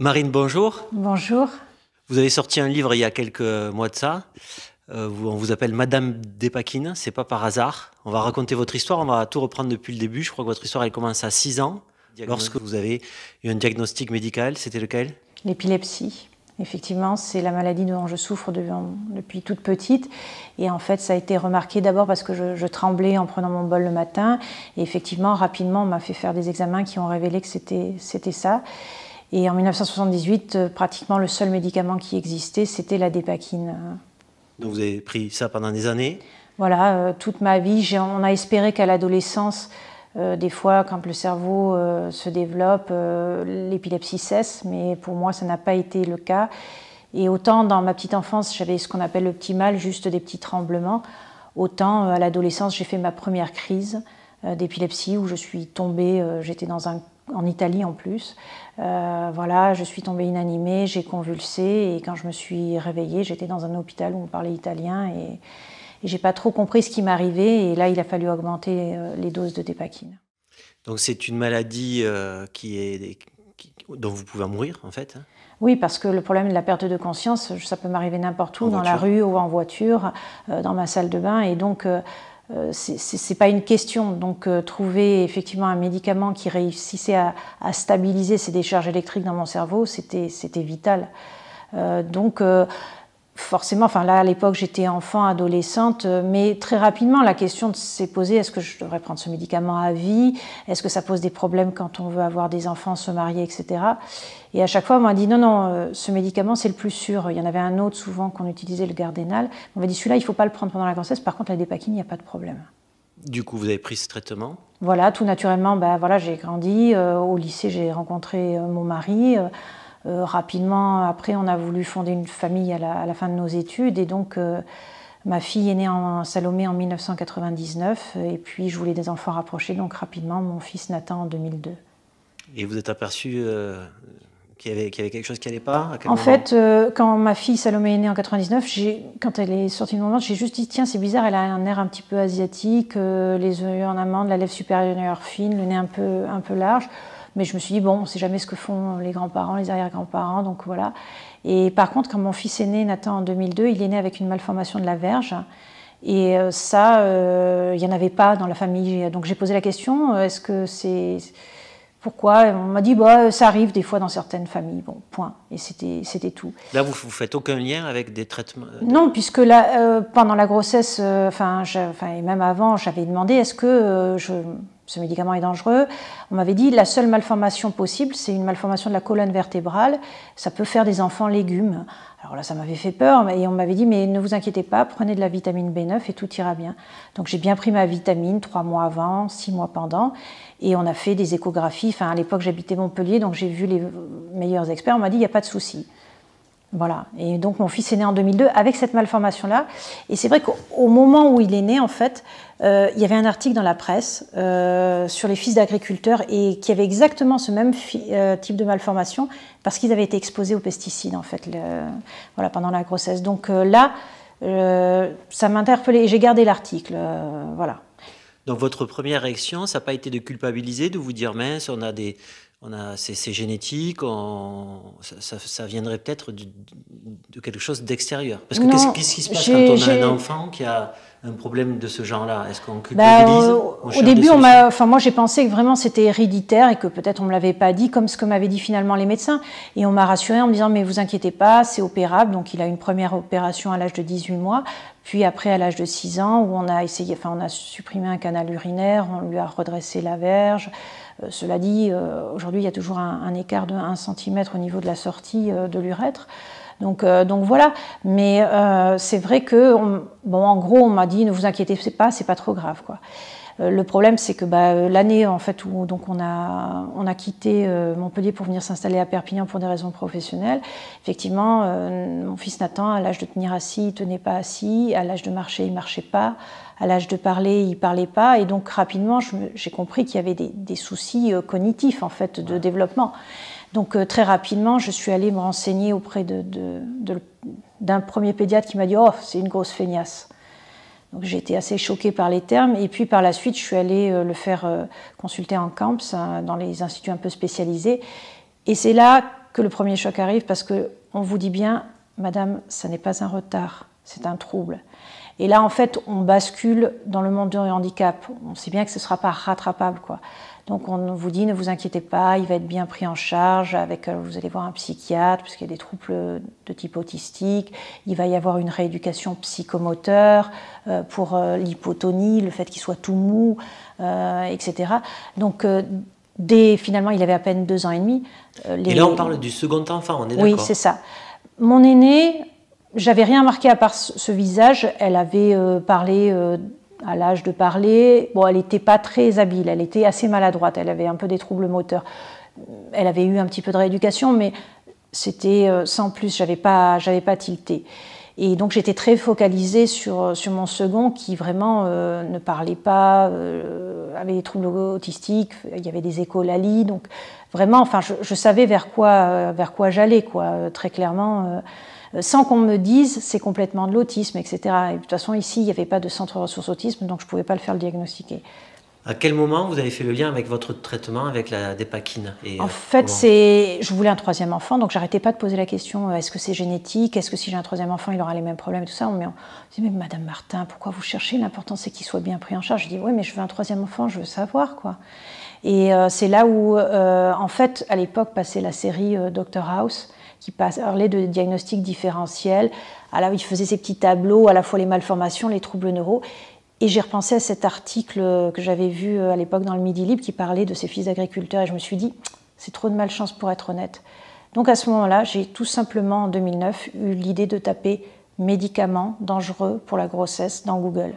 Marine, bonjour. Bonjour. Vous avez sorti un livre il y a quelques mois de ça. On vous appelle Madame Despakine, c'est pas par hasard. On va raconter votre histoire, on va tout reprendre depuis le début. Je crois que votre histoire elle commence à 6 ans. Lorsque vous avez eu un diagnostic médical, c'était lequel? L'épilepsie. Effectivement, c'est la maladie dont je souffre depuis toute petite. Et en fait, ça a été remarqué d'abord parce que je tremblais en prenant mon bol le matin. Et effectivement, rapidement, on m'a fait faire des examens qui ont révélé que c'était ça. Et en 1978, pratiquement le seul médicament qui existait, c'était la Despakine. Donc vous avez pris ça pendant des années? Voilà, toute ma vie. On a espéré qu'à l'adolescence, des fois, quand le cerveau se développe, l'épilepsie cesse, mais pour moi, ça n'a pas été le cas. Et autant dans ma petite enfance, j'avais ce qu'on appelle le petit mal, juste des petits tremblements, autant à l'adolescence, j'ai fait ma première crise d'épilepsie où je suis tombée, j'étais en Italie en plus. Voilà, je suis tombée inanimée, j'ai convulsé et quand je me suis réveillée, j'étais dans un hôpital où on parlait italien et j'ai pas trop compris ce qui m'arrivait et là il a fallu augmenter les doses de Despakine. Donc c'est une maladie dont vous pouvez en mourir en fait, hein? Oui, parce que le problème de la perte de conscience, ça peut m'arriver n'importe où, dans la rue ou en voiture, dans ma salle de bain et donc c'est pas une question. Donc trouver effectivement un médicament qui réussissait à stabiliser ces décharges électriques dans mon cerveau, c'était vital. Forcément, enfin là à l'époque j'étais enfant, adolescente, mais très rapidement la question s'est posée, est-ce que je devrais prendre ce médicament à vie? Est-ce que ça pose des problèmes quand on veut avoir des enfants, se marier, etc. Et à chaque fois on m'a dit non, ce médicament c'est le plus sûr. Il y en avait un autre souvent qu'on utilisait, le Gardénal. On m'a dit celui-là il ne faut pas le prendre pendant la grossesse, par contre la Despakine il n'y a pas de problème. Du coup vous avez pris ce traitement? Voilà, tout naturellement, voilà, j'ai grandi, au lycée j'ai rencontré mon mari. Rapidement, après, on a voulu fonder une famille à la fin de nos études et donc ma fille est née en Salomé en 1999 et puis je voulais des enfants rapprochés, donc rapidement mon fils Nathan en 2002. Et vous êtes aperçu qu'il y avait quelque chose qui n'allait pas? En fait, quand ma fille Salomé est née en 99, quand elle est sortie de mon ventre, j'ai juste dit tiens c'est bizarre, elle a un air un petit peu asiatique, les yeux en amande, la lèvre supérieure fine, le nez un peu large. Mais je me suis dit, bon, on ne sait jamais ce que font les grands-parents, les arrière-grands-parents, donc voilà. Et par contre, quand mon fils est né, Nathan, en 2002, il est né avec une malformation de la verge. Et ça, il n'y en avait pas dans la famille. Donc j'ai posé la question, est-ce que c'est... Pourquoi? On m'a dit, ça arrive des fois dans certaines familles. Bon, point. Et c'était tout. Là, vous ne faites aucun lien avec des traitements? Non, puisque là, pendant la grossesse, et même avant, j'avais demandé, est-ce que ce médicament est dangereux? On m'avait dit, la seule malformation possible, c'est une malformation de la colonne vertébrale. Ça peut faire des enfants légumes. Alors là, ça m'avait fait peur. Et on m'avait dit, mais ne vous inquiétez pas, prenez de la vitamine B9 et tout ira bien. Donc j'ai bien pris ma vitamine 3 mois avant, 6 mois pendant. Et on a fait des échographies. Enfin, à l'époque, j'habitais Montpellier, donc j'ai vu les meilleurs experts. On m'a dit, il n'y a pas de souci. Voilà. Et donc mon fils est né en 2002 avec cette malformation-là. Et c'est vrai qu'au moment où il est né, en fait, il y avait un article dans la presse sur les fils d'agriculteurs et qui avait exactement ce même type de malformation parce qu'ils avaient été exposés aux pesticides, en fait, voilà, pendant la grossesse. Donc là, ça m'a interpellée et j'ai gardé l'article. Voilà. Donc votre première réaction, ça n'a pas été de culpabiliser, de vous dire mince, c'est génétique, ça viendrait peut-être de quelque chose d'extérieur. Parce que qu'est-ce qui se passe quand on a un enfant qui a un problème de ce genre-là? Est-ce qu'on culpabilise? Au début, moi j'ai pensé que vraiment c'était héréditaire et que peut-être on ne me l'avait pas dit, comme ce que m'avaient dit finalement les médecins. Et on m'a rassurée en me disant mais vous inquiétez pas, c'est opérable. Donc il a eu une première opération à l'âge de 18 mois, puis après à l'âge de 6 ans où on a supprimé un canal urinaire, on lui a redressé la verge. Cela dit, aujourd'hui il y a toujours un écart de 1 cm au niveau de la sortie de l'urètre. Donc voilà, mais c'est vrai que, en gros, on m'a dit ne vous inquiétez pas, c'est pas trop grave, quoi. Le problème, c'est que l'année en fait où donc on a quitté Montpellier pour venir s'installer à Perpignan pour des raisons professionnelles. Effectivement, mon fils Nathan, à l'âge de tenir assis, il tenait pas assis, à l'âge de marcher, il marchait pas, à l'âge de parler, il parlait pas, et donc rapidement, j'ai compris qu'il y avait des soucis cognitifs en fait de développement. Donc très rapidement, je suis allée me renseigner auprès d'un premier pédiatre qui m'a dit « Oh, c'est une grosse feignasse ». Donc j'ai été assez choquée par les termes. Et puis par la suite, je suis allée le faire consulter en camps, dans les instituts un peu spécialisés. Et c'est là que le premier choc arrive parce qu'on vous dit bien, madame, ça n'est pas un retard, c'est un trouble. Et là, en fait, on bascule dans le monde du handicap. On sait bien que ce ne sera pas rattrapable, quoi. Donc on vous dit, ne vous inquiétez pas, il va être bien pris en charge, vous allez voir un psychiatre, puisqu'il y a des troubles de type autistique, il va y avoir une rééducation psychomoteur pour l'hypotonie, le fait qu'il soit tout mou, etc. Donc finalement, il avait à peine 2 ans et demi. Et là, on parle du second enfant, on est d'accord? Oui, c'est ça. Mon aînée, j'avais rien marqué à part ce visage, elle avait parlé... à l'âge de parler, bon, elle n'était pas très habile, elle était assez maladroite, elle avait un peu des troubles moteurs. Elle avait eu un petit peu de rééducation, mais c'était sans plus, j'avais pas tilté. Et donc j'étais très focalisée sur mon second qui vraiment ne parlait pas, avait des troubles autistiques, il y avait des écholalies, donc vraiment, enfin, je savais vers quoi j'allais, quoi, très clairement. Sans qu'on me dise c'est complètement de l'autisme, etc. Et de toute façon, ici, il n'y avait pas de centre ressources autisme, donc je ne pouvais pas le faire diagnostiquer. À quel moment vous avez fait le lien avec votre traitement avec la dépakine? En fait, je voulais un 3e enfant, donc j'arrêtais pas de poser la question, est-ce que c'est génétique? Est-ce que si j'ai un 3e enfant, il aura les mêmes problèmes et tout ça? On dit, mais Madame Martin, pourquoi vous cherchez? L'important, c'est qu'il soit bien pris en charge. Je dis, oui, mais je veux un 3e enfant, je veux savoir, quoi. Et c'est là où, en fait, à l'époque, passait la série Dr House, qui parlait de diagnostic différentiel. Alors, il faisait ces petits tableaux, à la fois les malformations, les troubles neuro. Et j'ai repensé à cet article que j'avais vu à l'époque dans le Midi Libre qui parlait de ces fils d'agriculteurs. Et je me suis dit, c'est trop de malchance pour être honnête. Donc à ce moment-là, j'ai tout simplement, en 2009, eu l'idée de taper « médicaments dangereux pour la grossesse » dans Google.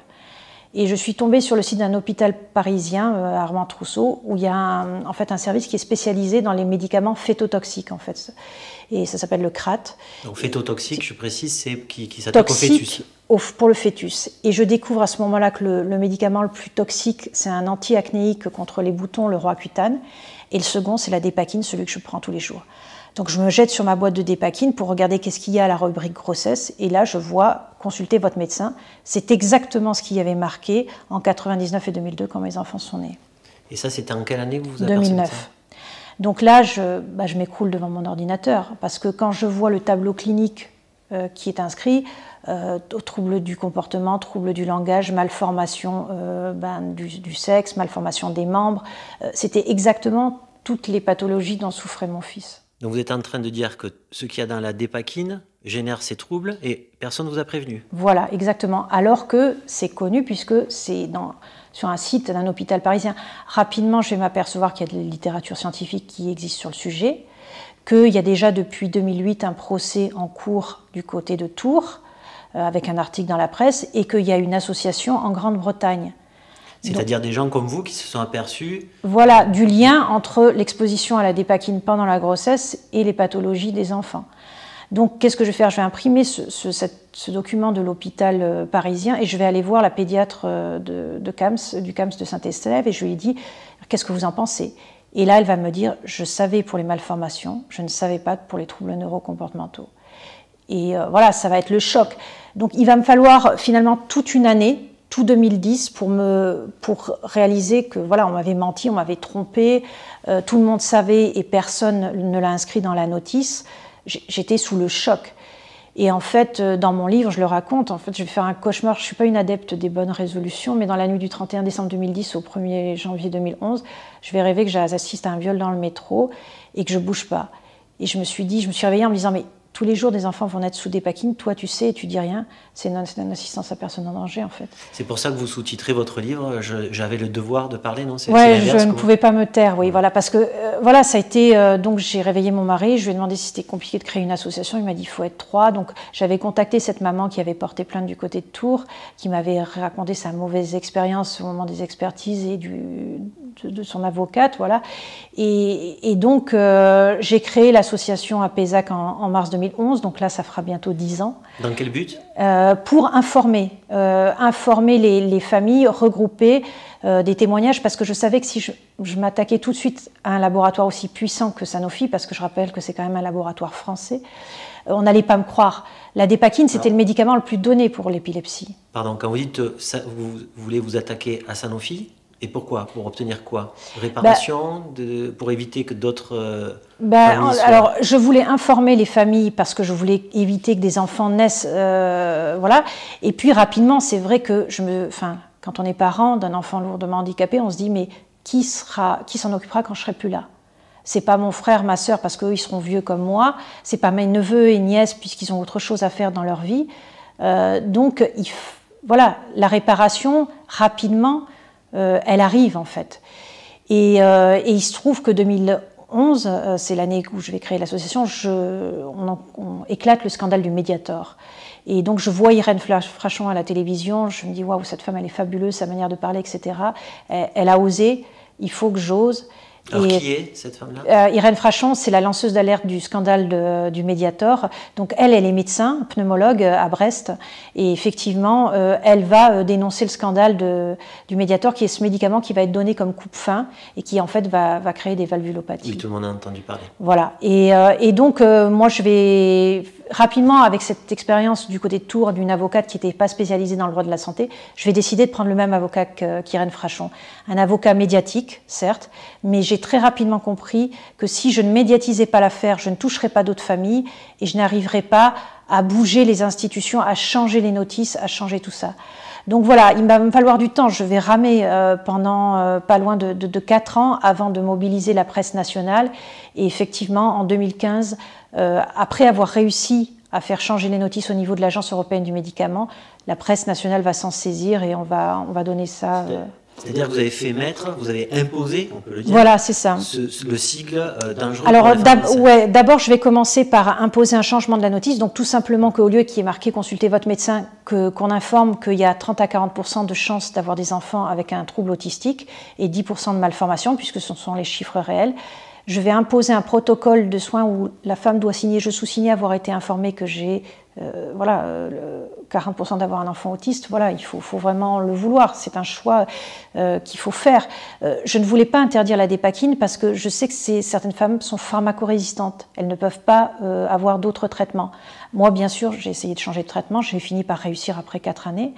Et je suis tombée sur le site d'un hôpital parisien, Armand Trousseau, où il y a un service qui est spécialisé dans les médicaments phétotoxiques, en fait. Et ça s'appelle le CRAT. Donc phétotoxique, je précise, c'est qui s'attaque au fœtus. Pour le fœtus. Et je découvre à ce moment-là que le médicament le plus toxique, c'est un anti-acnéique contre les boutons, le Roaccutane. Et le second, c'est la dépakine, celui que je prends tous les jours. Donc je me jette sur ma boîte de dépakine pour regarder qu'est-ce qu'il y a à la rubrique grossesse. Et là, je vois, consultez votre médecin. C'est exactement ce qu'il y avait marqué en 99 et 2002 quand mes enfants sont nés. Et ça, c'était en quelle année que vous avez 2009. Donc là, je m'écroule devant mon ordinateur. Parce que quand je vois le tableau clinique qui est inscrit, troubles du comportement, troubles du langage, malformation du sexe, malformation des membres, c'était exactement toutes les pathologies dont souffrait mon fils. Donc vous êtes en train de dire que ce qu'il y a dans la dépakine génère ces troubles et personne ne vous a prévenu. Voilà, exactement. Alors que c'est connu puisque c'est sur un site d'un hôpital parisien. Rapidement, je vais m'apercevoir qu'il y a de la littérature scientifique qui existe sur le sujet, qu'il y a déjà depuis 2008 un procès en cours du côté de Tours, avec un article dans la presse, et qu'il y a une association en Grande-Bretagne. C'est-à-dire des gens comme vous qui se sont aperçus... Voilà, du lien entre l'exposition à la dépakine pendant la grossesse et les pathologies des enfants. Donc, qu'est-ce que je vais faire? Je vais imprimer ce document de l'hôpital parisien et je vais aller voir la pédiatre du CAMS de Saint-Estève et je lui ai dit, qu'est-ce que vous en pensez? Et là, elle va me dire, je savais pour les malformations, je ne savais pas pour les troubles neurocomportementaux. Et voilà, ça va être le choc. Donc, il va me falloir finalement toute une année, tout 2010, pour réaliser que voilà, on m'avait menti, on m'avait trompé, tout le monde savait et personne ne l'a inscrit dans la notice. J'étais sous le choc. Et en fait, dans mon livre, je le raconte, en fait, je vais faire un cauchemar. Je ne suis pas une adepte des bonnes résolutions, mais dans la nuit du 31 décembre 2010 au 1er janvier 2011, je vais rêver que j'assiste à un viol dans le métro et que je ne bouge pas. Et je me suis réveillée en me disant, mais tous les jours, des enfants vont naître sous dépakine, toi tu sais et tu dis rien, c'est une assistance à personne en danger en fait. C'est pour ça que vous sous-titrez votre livre, j'avais le devoir de parler, non? Ouais, je ne pouvais pas me taire, oui, voilà, parce que voilà, ça a été, donc j'ai réveillé mon mari, je lui ai demandé si c'était compliqué de créer une association, il m'a dit il faut être 3, donc j'avais contacté cette maman qui avait porté plainte du côté de Tours, qui m'avait raconté sa mauvaise expérience au moment des expertises et de son avocate, voilà, et donc j'ai créé l'association APESAC en mars 2011, donc là ça fera bientôt 10 ans. Dans quel but? Pour informer les familles, regrouper des témoignages, parce que je savais que si je m'attaquais tout de suite à un laboratoire aussi puissant que Sanofi, parce que je rappelle que c'est quand même un laboratoire français, on n'allait pas me croire. La dépakine, c'était le médicament le plus donné pour l'épilepsie. Pardon, quand vous dites vous voulez vous attaquer à Sanofi, Et pourquoi? Pour obtenir quoi? Réparation, pour éviter que d'autres alors, je voulais informer les familles parce que je voulais éviter que des enfants naissent, voilà. Et puis rapidement, c'est vrai que quand on est parent d'un enfant lourdement handicapé, on se dit mais qui s'en occupera quand je serai plus là? C'est pas mon frère, ma sœur, parce qu'eux ils seront vieux comme moi. C'est pas mes neveux et nièces puisqu'ils ont autre chose à faire dans leur vie. Donc voilà, la réparation rapidement. Elle arrive en fait. Et il se trouve que 2011, c'est l'année où je vais créer l'association, on éclate le scandale du Mediator. Et donc je vois Irène Frachon à la télévision, je me dis waouh, cette femme elle est fabuleuse, sa manière de parler, etc. Elle a osé, il faut que j'ose. Alors qui est cette femme-là? Irène Frachon, c'est la lanceuse d'alerte du scandale du Mediator. Donc elle est médecin, pneumologue à Brest. Et effectivement, elle va dénoncer le scandale du Mediator, qui est ce médicament qui va être donné comme coupe-faim et qui en fait va créer des valvulopathies. Oui, tout le monde a entendu parler. Voilà. Et donc moi je vais rapidement, avec cette expérience du côté de Tours d'une avocate qui n'était pas spécialisée dans le droit de la santé, je vais décider de prendre le même avocat qu'Irène Frachon. Un avocat médiatique, certes, mais j'ai très rapidement compris que si je ne médiatisais pas l'affaire, je ne toucherais pas d'autres familles et je n'arriverais pas à bouger les institutions, à changer les notices, à changer tout ça. Donc voilà, il va me falloir du temps. Je vais ramer pendant pas loin de 4 ans avant de mobiliser la presse nationale. Et effectivement, en 2015, après avoir réussi à faire changer les notices au niveau de l'Agence européenne du médicament, la presse nationale va s'en saisir et on va donner ça... C'est-à-dire que vous avez fait mettre, vous avez imposé, on peut le dire, voilà, c'est ça. Le sigle dangereux. Alors d'abord, je vais commencer par imposer un changement de la notice, donc tout simplement qu'au lieu qu'il y ait marqué « consultez votre médecin », qu'on informe qu'il y a 30 à 40% de chances d'avoir des enfants avec un trouble autistique et 10% de malformation, puisque ce sont les chiffres réels. Je vais imposer un protocole de soins où la femme doit signer, je sous-signe avoir été informée que j'ai 40% d'avoir un enfant autiste. Voilà, il faut vraiment le vouloir. C'est un choix qu'il faut faire. Je ne voulais pas interdire la dépakine parce que je sais que certaines femmes sont pharmacorésistantes. Elles ne peuvent pas avoir d'autres traitements. Moi, bien sûr, j'ai essayé de changer de traitement. J'ai fini par réussir après 4 années.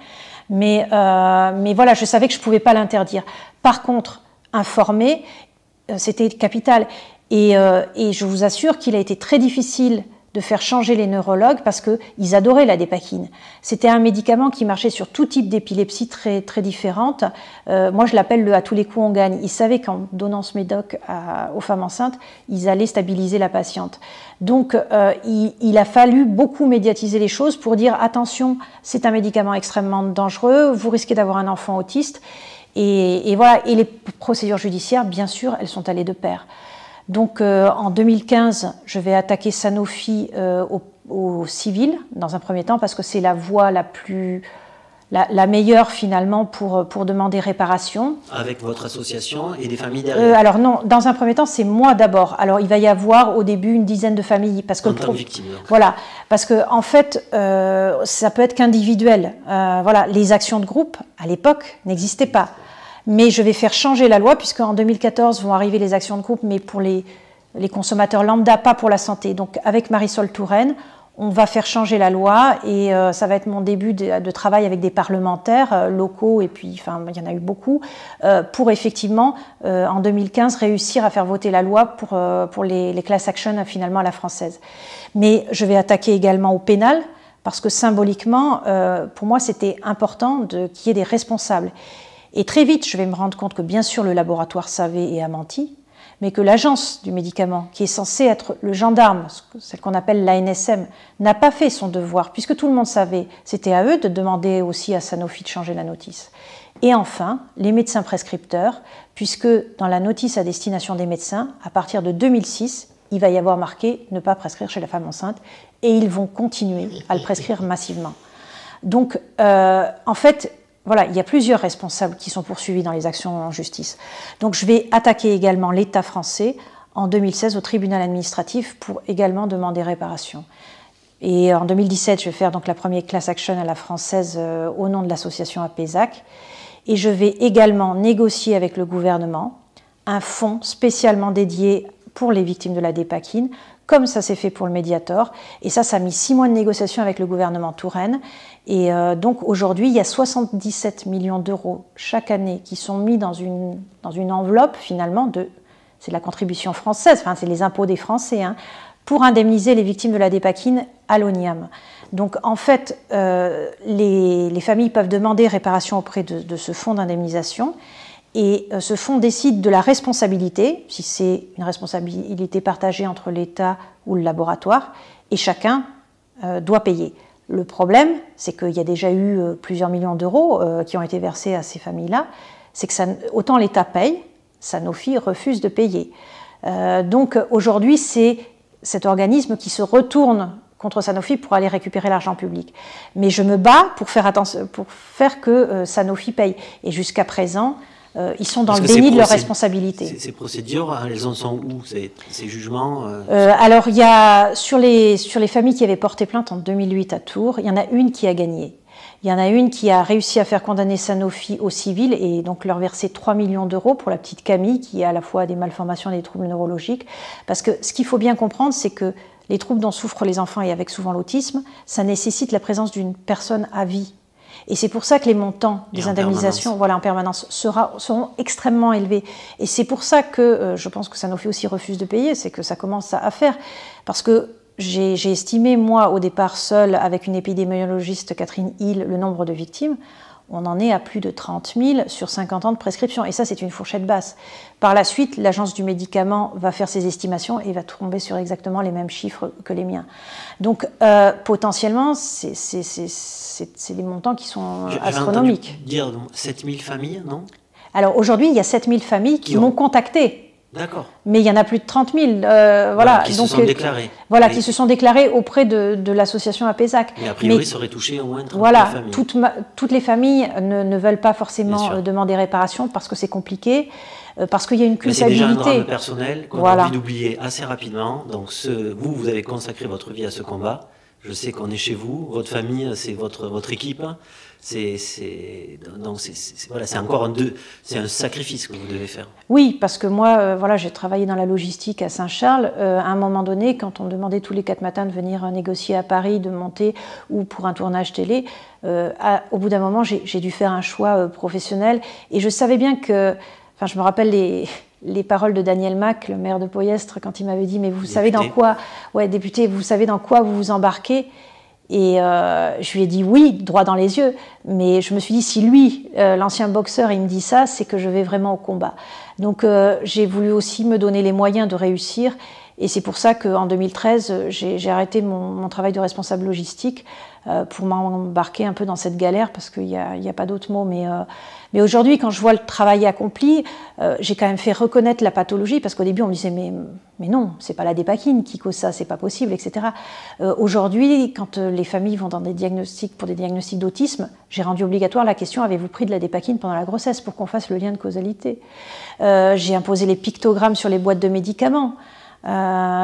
Mais voilà, je savais que je ne pouvais pas l'interdire. Par contre, informer, c'était capital. Et je vous assure qu'il a été très difficile de faire changer les neurologues parce qu'ils adoraient la dépakine. C'était un médicament qui marchait sur tout type d'épilepsie très, très différente. Moi, je l'appelle le « à tous les coups, on gagne ». Ils savaient qu'en donnant ce médoc aux femmes enceintes, ils allaient stabiliser la patiente. Donc, il a fallu beaucoup médiatiser les choses pour dire « attention, c'est un médicament extrêmement dangereux, vous risquez d'avoir un enfant autiste ». Et voilà. Et les procédures judiciaires, bien sûr, elles sont allées de pair. Donc en 2015, je vais attaquer Sanofi au civil, dans un premier temps, parce que c'est la voie la meilleure finalement pour demander réparation. Avec votre association et des familles derrière? Alors non, dans un premier temps, c'est moi d'abord. Alors il va y avoir au début une dizaine de familles. Parce que en tant que victime. Voilà, parce que en fait, ça peut être qu'individuel. Voilà, les actions de groupe, à l'époque, n'existaient pas. Mais je vais faire changer la loi, puisqu'en 2014 vont arriver les actions de groupe, mais pour les consommateurs lambda, pas pour la santé. Donc avec Marisol Touraine, on va faire changer la loi et ça va être mon début de travail avec des parlementaires locaux, et puis enfin, il y en a eu beaucoup, pour effectivement, en 2015, réussir à faire voter la loi pour les class action finalement à la française. Mais je vais attaquer également au pénal, parce que symboliquement, pour moi, c'était important qu'il y ait des responsables. Et très vite, je vais me rendre compte que bien sûr le laboratoire savait et a menti, mais que l'agence du médicament, qui est censée être le gendarme, celle qu'on appelle l'ANSM, n'a pas fait son devoir, puisque tout le monde savait. C'était à eux de demander aussi à Sanofi de changer la notice. Et enfin, les médecins prescripteurs, puisque dans la notice à destination des médecins, à partir de 2006, il va y avoir marqué « ne pas prescrire chez la femme enceinte », et ils vont continuer à le prescrire massivement. Donc, en fait, voilà, il y a plusieurs responsables qui sont poursuivis dans les actions en justice. Donc je vais attaquer également l'État français en 2016 au tribunal administratif pour également demander réparation. Et en 2017, je vais faire donc la première class action à la française au nom de l'association APESAC. Et je vais également négocier avec le gouvernement un fonds spécialement dédié pour les victimes de la dépakine comme ça s'est fait pour le Mediator. Et ça a mis 6 mois de négociation avec le gouvernement Touraine. Et donc aujourd'hui, il y a 77 millions d'euros chaque année qui sont mis dans une enveloppe finalement c'est de la contribution française, enfin c'est les impôts des Français, hein, pour indemniser les victimes de la dépakine à l'ONIAM. Donc en fait, les familles peuvent demander réparation auprès de ce fonds d'indemnisation. Et ce fonds décide de la responsabilité, si c'est une responsabilité partagée entre l'État ou le laboratoire, et chacun doit payer. Le problème, c'est qu'il y a déjà eu plusieurs millions d'euros qui ont été versés à ces familles-là, c'est que autant l'État paye, Sanofi refuse de payer. Donc aujourd'hui, c'est cet organisme qui se retourne contre Sanofi pour aller récupérer l'argent public. Mais je me bats pour faire que Sanofi paye. Et jusqu'à présent, ils sont dans le déni de leurs responsabilités. Ces procédures, elles en sont où, ces jugements Alors, il y a, sur les familles qui avaient porté plainte en 2008 à Tours, il y en a une qui a gagné. Il y en a une qui a réussi à faire condamner Sanofi au civil et donc leur verser 3 millions d'euros pour la petite Camille qui a à la fois des malformations et des troubles neurologiques. Parce que ce qu'il faut bien comprendre, c'est que les troubles dont souffrent les enfants et avec souvent l'autisme, ça nécessite la présence d'une personne à vie. Et c'est pour ça que les montants des indemnisations en permanence seront extrêmement élevés. Et c'est pour ça que je pense que Sanofi aussi refuse de payer, c'est que ça commence à faire. Parce que j'ai estimé, moi, au départ, seule, avec une épidémiologiste, Catherine Hill, le nombre de victimes. On en est à plus de 30 000 sur 50 ans de prescription. Et ça, c'est une fourchette basse. Par la suite, l'Agence du médicament va faire ses estimations et va tomber sur exactement les mêmes chiffres que les miens. Donc, potentiellement, c'est des montants qui sont astronomiques. Dire 7 000 familles, non? Alors, aujourd'hui, il y a 7 000 familles qui m'ont contacté. D'accord. Mais il y en a plus de 30 000. Qui se sont déclarés. Voilà, qui se sont déclarés auprès de l'association APESAC. Mais a priori, ça aurait touché au moins 30 000 familles. Toutes les familles ne veulent pas forcément demander réparation parce que c'est compliqué, parce qu'il y a une culpabilité. C'est déjà un drame personnel qu'on a envie d'oublier assez rapidement. Donc vous avez consacré votre vie à ce combat. Je sais qu'on est chez vous, votre famille, c'est votre équipe. C'est encore un sacrifice que vous devez faire. Oui, parce que moi, j'ai travaillé dans la logistique à Saint-Charles. À un moment donné, quand on me demandait tous les 4 matins de venir négocier à Paris, de monter ou pour un tournage télé, au bout d'un moment, j'ai dû faire un choix professionnel. Et je savais bien que, je me rappelle les paroles de Daniel Mac, le maire de Poyestre, quand il m'avait dit « Mais vous savez dans quoi, député, vous savez dans quoi vous vous embarquez ?» Et je lui ai dit oui, droit dans les yeux. Mais je me suis dit, si lui, l'ancien boxeur, il me dit ça, c'est que je vais vraiment au combat. Donc j'ai voulu aussi me donner les moyens de réussir. Et c'est pour ça qu'en 2013, j'ai arrêté mon travail de responsable logistique pour m'embarquer un peu dans cette galère, parce qu'il n'y a pas d'autre mot. Mais aujourd'hui, quand je vois le travail accompli, j'ai quand même fait reconnaître la pathologie, parce qu'au début, on me disait mais non, c'est pas la dépakine qui cause ça, c'est pas possible, etc. Aujourd'hui, quand les familles vont dans des diagnostics pour des diagnostics d'autisme, j'ai rendu obligatoire la question, avez-vous pris de la dépakine pendant la grossesse, pour qu'on fasse le lien de causalité. J'ai imposé les pictogrammes sur les boîtes de médicaments.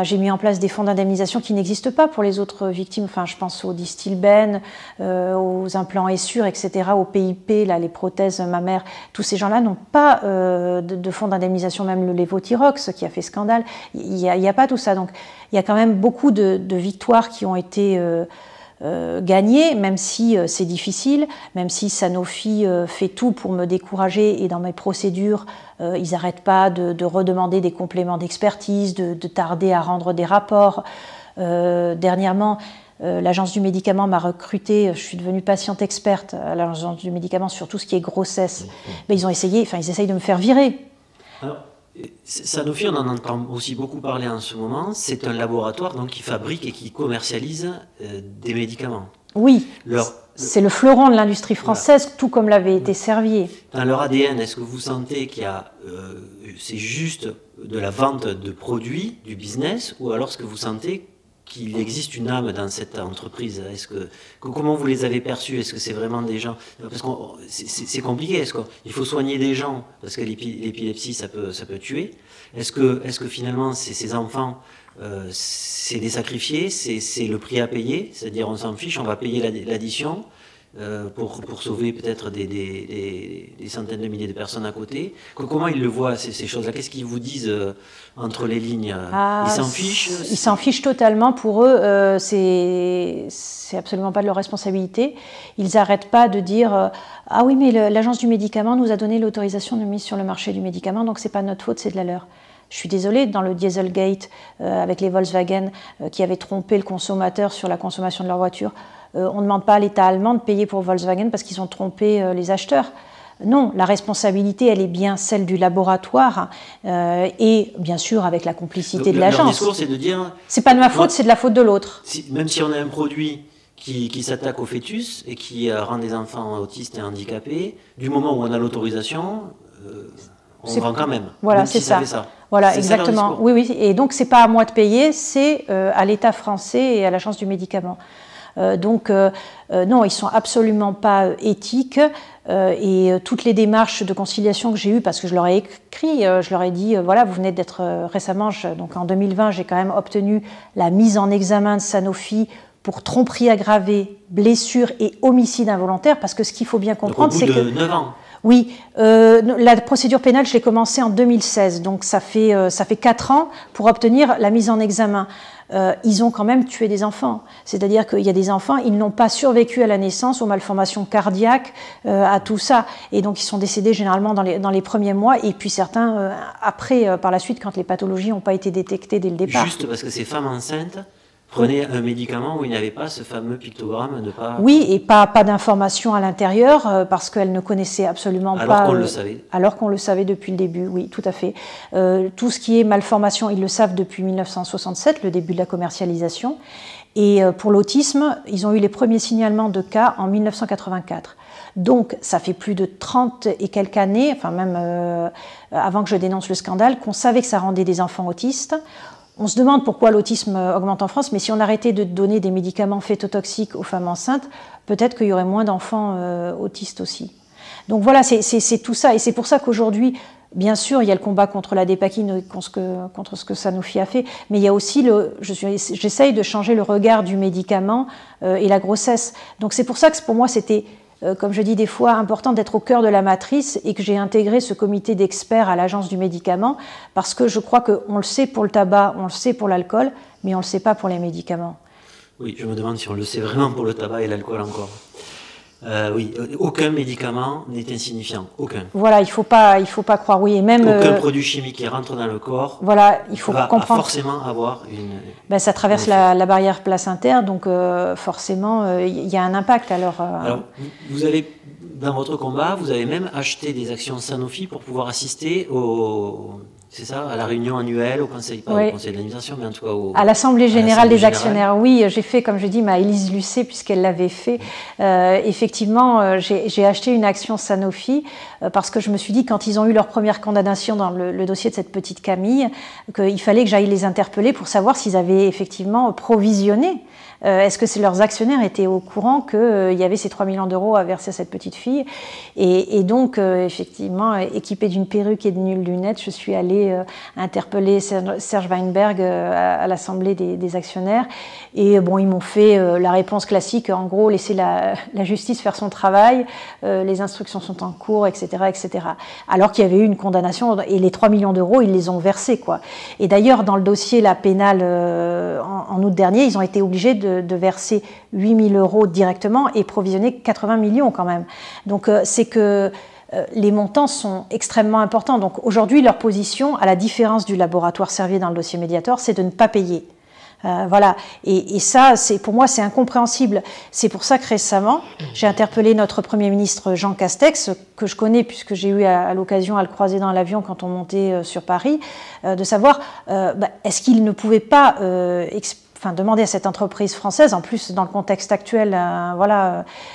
J'ai mis en place des fonds d'indemnisation qui n'existent pas pour les autres victimes. Enfin, je pense au Distilben, aux implants Essure, etc., au PIP, là, les prothèses mammaires. Tous ces gens-là n'ont pas de fonds d'indemnisation, même le Levothyrox qui a fait scandale. Il n'y a pas tout ça. Donc, il y a quand même beaucoup de victoires qui ont été gagner, même si c'est difficile, même si Sanofi fait tout pour me décourager et dans mes procédures, ils n'arrêtent pas de redemander des compléments d'expertise, de tarder à rendre des rapports. Dernièrement, l'Agence du médicament m'a recrutée, je suis devenue patiente experte à l'Agence du médicament sur tout ce qui est grossesse. Mais ils essayent de me faire virer. Alors, Sanofi, on en entend aussi beaucoup parler en ce moment. C'est un laboratoire donc, qui fabrique et qui commercialise des médicaments. Oui, c'est le fleuron de l'industrie française, tout comme l'avait été Servier. Dans leur ADN, est-ce que vous sentez qu'il y a, c'est juste de la vente de produits, du business, ou alors est-ce que vous sentez qu'il existe une âme dans cette entreprise? Comment vous les avez perçus? Est-ce que c'est vraiment des gens? Parce que c'est compliqué. Il faut soigner des gens parce que l'épilepsie ça peut tuer. Est-ce que finalement ces enfants c'est des sacrifiés, c'est le prix à payer, c'est-à-dire on s'en fiche, on va payer l'addition, pour sauver peut-être des centaines de milliers de personnes à côté. Comment ils le voient, ces choses-là? Qu'est-ce qu'ils vous disent entre les lignes? Ils s'en fichent? Ils s'en fichent totalement. Pour eux, c'est absolument pas de leur responsabilité. Ils n'arrêtent pas de dire ah oui, mais l'agence du médicament nous a donné l'autorisation de mise sur le marché du médicament, donc c'est pas notre faute, c'est de la leur. Je suis désolée, dans le Dieselgate, avec les Volkswagen qui avaient trompé le consommateur sur la consommation de leur voiture, on ne demande pas à l'État allemand de payer pour Volkswagen parce qu'ils ont trompé les acheteurs. Non, la responsabilité, elle est bien celle du laboratoire et bien sûr avec la complicité de l'agence. Leur discours, c'est de dire... C'est pas de ma faute, c'est de la faute de l'autre. Même si on a un produit qui s'attaque au fœtus et qui rend des enfants autistes et handicapés, du moment où on a l'autorisation... on vend quand même. Voilà, c'est ça. Voilà, exactement. Oui, oui. Et donc, c'est pas à moi de payer, c'est à l'État français et à l'agence du médicament. Non, ils sont absolument pas éthiques. Et toutes les démarches de conciliation que j'ai eues, parce que je leur ai écrit, je leur ai dit, voilà, vous venez d'être récemment, donc en 2020, j'ai quand même obtenu la mise en examen de Sanofi pour tromperie aggravée, blessure et homicide involontaire, parce que ce qu'il faut bien comprendre, c'est que... Au bout de 9 ans. Oui, la procédure pénale, je l'ai commencée en 2016, donc ça fait 4 ans pour obtenir la mise en examen. Ils ont quand même tué des enfants. C'est-à-dire qu'il y a des enfants, ils n'ont pas survécu à la naissance, aux malformations cardiaques, à tout ça. Et donc, ils sont décédés généralement dans les premiers mois, et puis certains après, par la suite, quand les pathologies n'ont pas été détectées dès le départ. Juste parce que ces femmes enceintes prenaient un médicament où il n'y avait pas ce fameux pictogramme de pas... Oui, et pas d'informations à l'intérieur, parce qu'elles ne connaissaient absolument pas... Alors qu'on le savait. Alors qu'on le savait depuis le début, oui, tout à fait. Tout ce qui est malformation, ils le savent depuis 1967, le début de la commercialisation. Et pour l'autisme, ils ont eu les premiers signalements de cas en 1984. Donc, ça fait plus de 30 et quelques années, enfin même avant que je dénonce le scandale, qu'on savait que ça rendait des enfants autistes. On se demande pourquoi l'autisme augmente en France, mais si on arrêtait de donner des médicaments phétotoxiques aux femmes enceintes, peut-être qu'il y aurait moins d'enfants autistes aussi. Donc voilà, c'est tout ça. Et c'est pour ça qu'aujourd'hui, bien sûr, il y a le combat contre la dépakine, contre ce que Sanofi a fait, mais il y a aussi, j'essaye de changer le regard du médicament et la grossesse. Donc c'est pour ça que pour moi, c'était... comme je dis des fois, important d'être au cœur de la matrice et que j'ai intégré ce comité d'experts à l'agence du médicament parce que je crois qu'on le sait pour le tabac, on le sait pour l'alcool, mais on ne le sait pas pour les médicaments. Oui, je me demande si on le sait vraiment pour le tabac et l'alcool encore. Oui, aucun médicament n'est insignifiant, aucun. Voilà, il faut pas croire, oui, et même... Aucun produit chimique qui rentre dans le corps voilà, il faut va comprendre. Forcément avoir une... Ben, ça traverse la barrière placentaire, donc forcément, il y a un impact. Alors, vous avez, dans votre combat, vous avez même acheté des actions Sanofi pour pouvoir assister c'est ça, à la réunion annuelle, au conseil, pas oui. Au conseil d'administration, mais en tout cas à l'Assemblée générale des actionnaires. Oui, j'ai fait, comme je dis, ma Élise Lucet, puisqu'elle l'avait fait. Effectivement, j'ai acheté une action Sanofi parce que je me suis dit, quand ils ont eu leur première condamnation dans le dossier de cette petite Camille, qu'il fallait que j'aille les interpeller pour savoir s'ils avaient effectivement provisionné. Est-ce que leurs actionnaires étaient au courant qu'il y avait ces 3 millions d'euros à verser à cette petite fille? Et donc, effectivement, équipée d'une perruque et de nulles lunettes, je suis allée interpeller Serge Weinberg à l'Assemblée des actionnaires. Et bon, ils m'ont fait la réponse classique, en gros, laisser la justice faire son travail, les instructions sont en cours, etc., etc. Alors qu'il y avait eu une condamnation, et les 3 millions d'euros, ils les ont versés, quoi. Et d'ailleurs, dans le dossier la pénale en août dernier, ils ont été obligés de verser 8 000 euros directement et provisionner 80 millions quand même. Donc c'est que les montants sont extrêmement importants. Donc aujourd'hui, leur position, à la différence du laboratoire Servier dans le dossier Mediator, c'est de ne pas payer. Voilà, et ça, pour moi, c'est incompréhensible. C'est pour ça que récemment, j'ai interpellé notre Premier ministre Jean Castex, que je connais puisque j'ai eu à l'occasion à le croiser dans l'avion quand on montait sur Paris, de savoir est-ce qu'il ne pouvait pas demander à cette entreprise française, en plus dans le contexte actuel,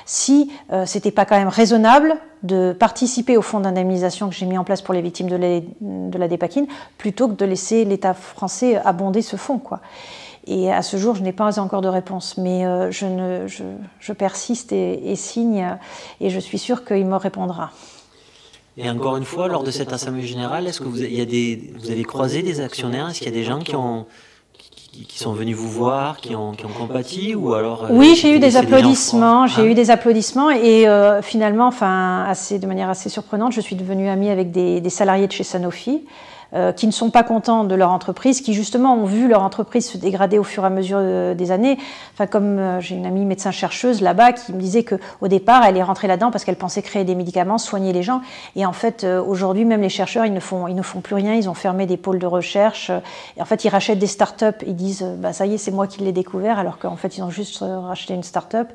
si c'était pas quand même raisonnable de participer au fonds d'indemnisation que j'ai mis en place pour les victimes de la dépakine, plutôt que de laisser l'État français abonder ce fonds, quoi. Et à ce jour, je n'ai pas encore de réponse, mais je persiste et signe, et je suis sûre qu'il me répondra. Et encore une fois, lors de cette assemblée générale, est-ce que vous avez croisé des actionnaires? Est-ce qu'il y a des gens qui sont venus vous voir, qui ont compati, ou alors oui, j'ai eu des applaudissements. J'ai eu des applaudissements et finalement, enfin, de manière assez surprenante, je suis devenue amie avec des salariés de chez Sanofi. Qui ne sont pas contents de leur entreprise, qui justement ont vu leur entreprise se dégrader au fur et à mesure des années. Enfin, comme j'ai une amie médecin-chercheuse là-bas qui me disait qu'au départ, elle est rentrée là-dedans parce qu'elle pensait créer des médicaments, soigner les gens. Et en fait, aujourd'hui, même les chercheurs, ils ne font plus rien. Ils ont fermé des pôles de recherche. Et en fait, ils rachètent des start-up. Ils disent, bah, ça y est, c'est moi qui l'ai découvert, alors qu'en fait, ils ont juste racheté une start-up.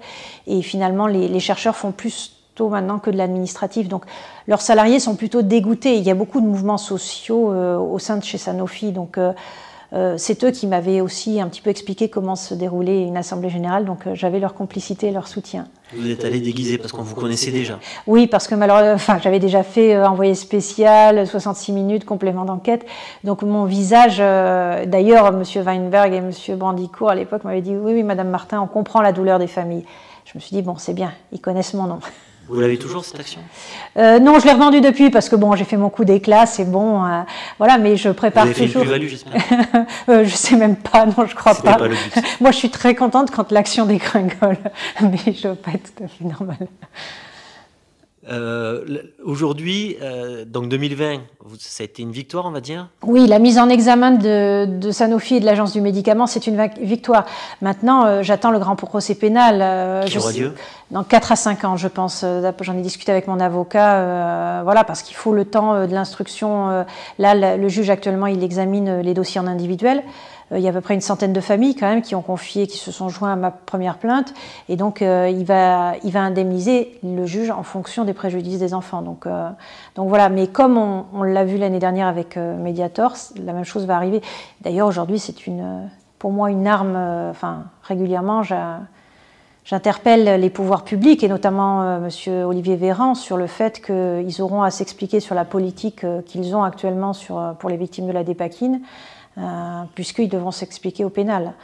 Et finalement, les chercheurs font plus maintenant que de l'administratif. Donc, leurs salariés sont plutôt dégoûtés. Il y a beaucoup de mouvements sociaux au sein de chez Sanofi. Donc, c'est eux qui m'avaient aussi un petit peu expliqué comment se déroulait une assemblée générale. Donc, j'avais leur complicité et leur soutien. Vous êtes allé déguisé parce qu'on vous connaissait déjà? Oui, parce que malheureusement, j'avais déjà fait envoyé spécial, 66 minutes, complément d'enquête. Donc, mon visage, d'ailleurs, M. Weinberg et M. Brandicourt, à l'époque, m'avaient dit, oui, Madame Martin, on comprend la douleur des familles. Je me suis dit, bon, c'est bien, ils connaissent mon nom. Vous l'avez toujours, cette action? Non, je l'ai revendue depuis parce que bon, j'ai fait mon coup d'éclat, c'est bon, voilà, mais je prépare toujours. Vous avez fait une plus-value, j'espère? Je sais même pas, non, je crois pas. Pas le but. Moi, je suis très contente quand l'action dégringole, mais je veux pas être tout à fait normale. Aujourd'hui, donc 2020, ça a été une victoire, on va dire? Oui, la mise en examen de Sanofi et de l'Agence du médicament, c'est une victoire. Maintenant, j'attends le grand procès pénal. Qui aura lieu dans 4 à 5 ans, je pense. J'en ai discuté avec mon avocat, voilà, parce qu'il faut le temps de l'instruction. Là, le juge, actuellement, il examine les dossiers en individuel. Il y a à peu près une centaine de familles quand même qui ont confié, qui se sont joints à ma première plainte, et donc il va indemniser le juge en fonction des préjudices des enfants. Donc voilà. Mais comme on l'a vu l'année dernière avec Mediator, la même chose va arriver. D'ailleurs aujourd'hui c'est pour moi une arme. Enfin régulièrement j'interpelle les pouvoirs publics et notamment Monsieur Olivier Véran sur le fait qu'ils auront à s'expliquer sur la politique qu'ils ont actuellement pour les victimes de la dépakine. Puisqu'ils devront s'expliquer au pénal.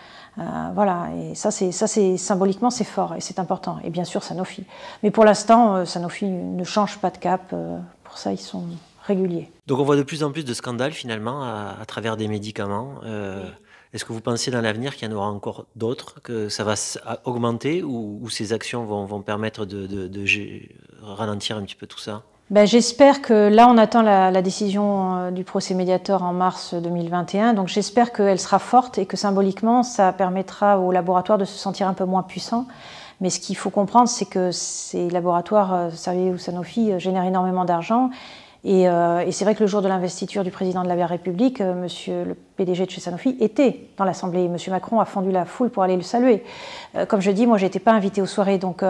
Voilà, et ça c'est symboliquement c'est fort et c'est important. Et bien sûr Sanofi. Mais pour l'instant, Sanofi ne change pas de cap. Pour ça, ils sont réguliers. Donc on voit de plus en plus de scandales finalement à travers des médicaments. Est-ce que vous pensez dans l'avenir qu'il y en aura encore d'autres, que ça va augmenter ou ces actions vont permettre de ralentir un petit peu tout ça? Ben, j'espère que là, on attend la décision du procès Mediator en mars 2021. Donc j'espère qu'elle sera forte et que symboliquement, ça permettra aux laboratoires de se sentir un peu moins puissants. Mais ce qu'il faut comprendre, c'est que ces laboratoires, Servier ou Sanofi, génèrent énormément d'argent. Et c'est vrai que le jour de l'investiture du président de la République, monsieur le PDG de chez Sanofi était dans l'Assemblée. Monsieur Macron a fendu la foule pour aller le saluer. Comme je dis, moi, je n'étais pas invitée aux soirées. Donc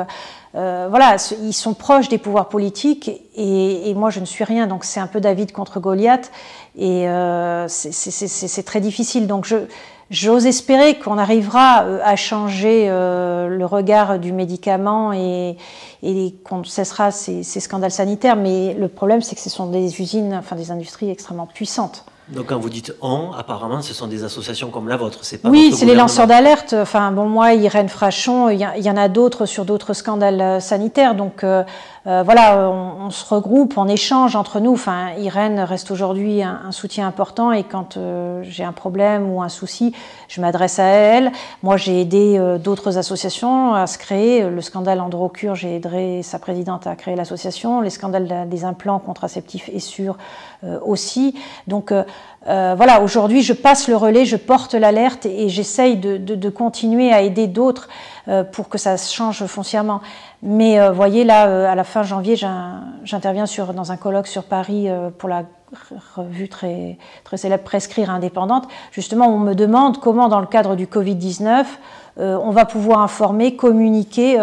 voilà, ils sont proches des pouvoirs politiques et moi, je ne suis rien. Donc c'est un peu David contre Goliath. Et c'est très difficile. Donc j'ose espérer qu'on arrivera à changer le regard du médicament et qu'on cessera ces scandales sanitaires. Mais le problème, c'est que ce sont des usines, enfin des industries extrêmement puissantes. Donc quand vous dites « on », apparemment, ce sont des associations comme la vôtre, c'est pas Oui, c'est les lanceurs d'alerte. Enfin, bon, moi, Irène Frachon, il y en a d'autres sur d'autres scandales sanitaires. Donc, voilà, on se regroupe, on échange entre nous. Enfin, Irène reste aujourd'hui un soutien important et quand j'ai un problème ou un souci, je m'adresse à elle. Moi, j'ai aidé d'autres associations à se créer. Le scandale Androcure, j'ai aidé sa présidente à créer l'association. Les scandales des implants contraceptifs et sûrs aussi. Donc, voilà, aujourd'hui, je passe le relais, je porte l'alerte et j'essaye de continuer à aider d'autres pour que ça change foncièrement. Mais voyez, là, à la fin janvier, j'interviens dans un colloque sur Paris pour la revue très, très célèbre Prescrire Indépendante. Justement, on me demande comment, dans le cadre du Covid-19, on va pouvoir informer, communiquer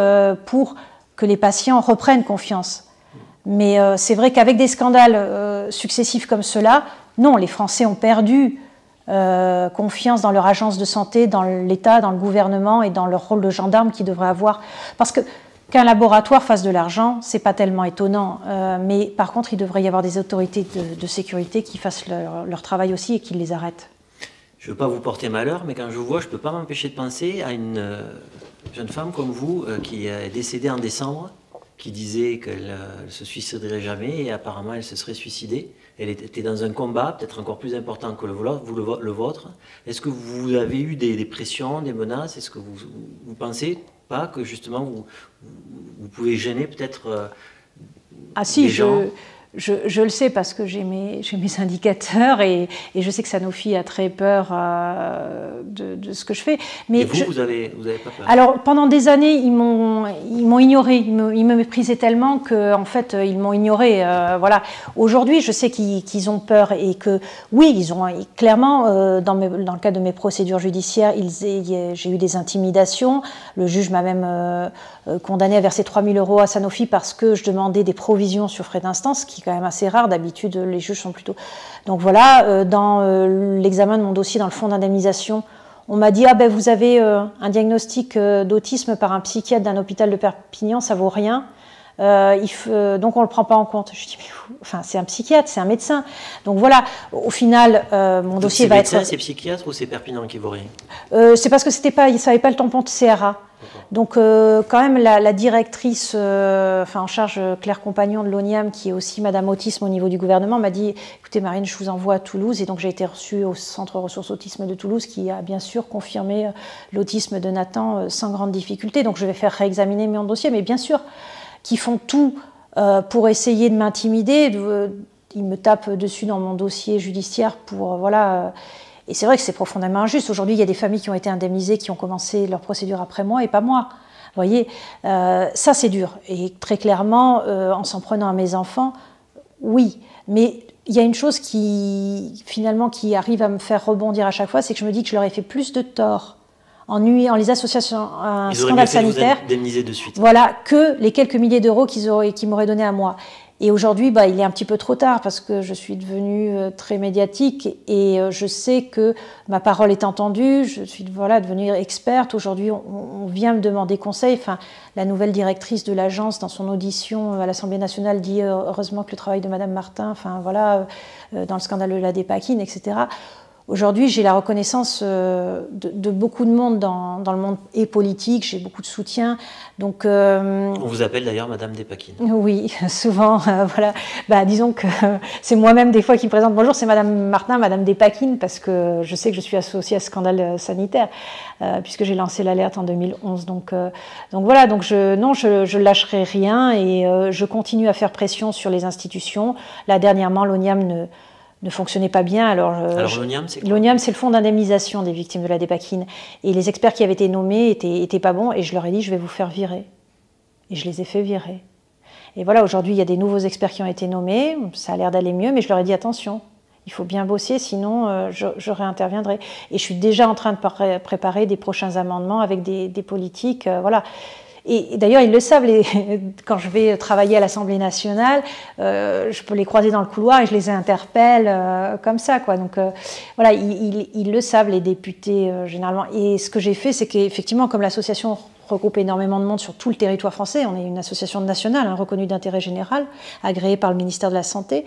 pour que les patients reprennent confiance. Mais c'est vrai qu'avec des scandales successifs comme ceux-là, non, les Français ont perdu confiance dans leur agence de santé, dans l'État, dans le gouvernement et dans leur rôle de gendarme qu'ils devraient avoir. Parce qu'un laboratoire fasse de l'argent, c'est pas tellement étonnant. Mais par contre, il devrait y avoir des autorités de sécurité qui fassent leur travail aussi et qui les arrêtent. Je ne veux pas vous porter malheur, mais quand je vous vois, je ne peux pas m'empêcher de penser à une jeune femme comme vous qui est décédée en décembre qui disait qu'elle ne se suiciderait jamais, et apparemment elle se serait suicidée. Elle était dans un combat peut-être encore plus important que le vôtre. Est-ce que vous avez eu des pressions, des menaces? Est-ce que vous pensez pas que justement vous pouvez gêner peut-être Ah si, des gens? Je le sais parce que j'ai mes indicateurs et je sais que Sanofi a très peur de ce que je fais. Mais et vous avez pas peur? Alors pendant des années, ils m'ont ignoré, ils me méprisaient tellement que en fait ils m'ont ignoré. Voilà. Aujourd'hui, je sais qu'ils ont peur et que oui, ils ont clairement dans le cadre de mes procédures judiciaires, j'ai eu des intimidations. Le juge m'a même condamné à verser 3 000 € à Sanofi parce que je demandais des provisions sur frais d'instance, qui est quand même assez rare. D'habitude, les juges sont plutôt... Donc voilà, dans l'examen de mon dossier, dans le fonds d'indemnisation, on m'a dit « Ah ben vous avez un diagnostic d'autisme par un psychiatre d'un hôpital de Perpignan, ça vaut rien. Donc on ne le prend pas en compte. » Je dis « Mais enfin, c'est un psychiatre, c'est un médecin. » Donc voilà, au final, mon dossier va être... C'est psychiatre ou c'est Perpignan qui vaut rien? C'est parce que ça n'avait pas le tampon de CRA. Donc quand même la directrice en charge, Claire Compagnon de l'ONIAM, qui est aussi Madame Autisme au niveau du gouvernement, m'a dit « Écoutez Marine, je vous envoie à Toulouse ». Et donc j'ai été reçue au Centre Ressources Autisme de Toulouse, qui a bien sûr confirmé l'autisme de Nathan sans grande difficulté. Donc je vais faire réexaminer mon dossier, mais bien sûr qu'ils font tout pour essayer de m'intimider. Ils me tapent dessus dans mon dossier judiciaire pour... voilà. Et c'est vrai que c'est profondément injuste. Aujourd'hui, il y a des familles qui ont été indemnisées, qui ont commencé leur procédure après moi et pas moi. Vous voyez, ça c'est dur. Et très clairement, en s'en prenant à mes enfants, oui. Mais il y a une chose qui arrive à me faire rebondir à chaque fois, c'est que je me dis que je leur ai fait plus de tort en les associations à un scandale sanitaire, vous indemniser de suite. Voilà, que les quelques milliers d'euros qu'ils m'auraient donnés à moi. Et aujourd'hui, il est un petit peu trop tard parce que je suis devenue très médiatique et je sais que ma parole est entendue. Je suis devenue experte. Aujourd'hui, on vient me demander conseil. Enfin, la nouvelle directrice de l'agence, dans son audition à l'Assemblée nationale, dit heureusement que le travail de Madame Martin, dans le scandale de la dépakine, etc. Aujourd'hui, j'ai la reconnaissance de beaucoup de monde dans le monde et politique, j'ai beaucoup de soutien. Donc, on vous appelle d'ailleurs Madame Despakine. Oui, souvent, voilà. Disons que c'est moi-même des fois qui me présente. Bonjour, c'est Madame Martin, Madame Despakine, parce que je sais que je suis associée à ce scandale sanitaire, puisque j'ai lancé l'alerte en 2011. Donc voilà, je lâcherai rien et je continue à faire pression sur les institutions. Là, dernièrement, l'ONIAM ne fonctionnait pas bien. Alors l'ONIAM, c'est quoi? L'ONIAM, c'est le fonds d'indemnisation des victimes de la dépakine. Et les experts qui avaient été nommés étaient pas bons, et je leur ai dit, je vais vous faire virer. Et je les ai fait virer. Et voilà, aujourd'hui, il y a des nouveaux experts qui ont été nommés, ça a l'air d'aller mieux, mais je leur ai dit, attention, il faut bien bosser, sinon je réinterviendrai. Et je suis déjà en train de préparer des prochains amendements avec des politiques, voilà. Et d'ailleurs, ils le savent, quand je vais travailler à l'Assemblée nationale, je peux les croiser dans le couloir et je les interpelle comme ça, quoi. Donc voilà, ils le savent, les députés, généralement. Et ce que j'ai fait, c'est qu'effectivement, comme l'association regroupe énormément de monde sur tout le territoire français, on est une association nationale, reconnue d'intérêt général, agréée par le ministère de la Santé,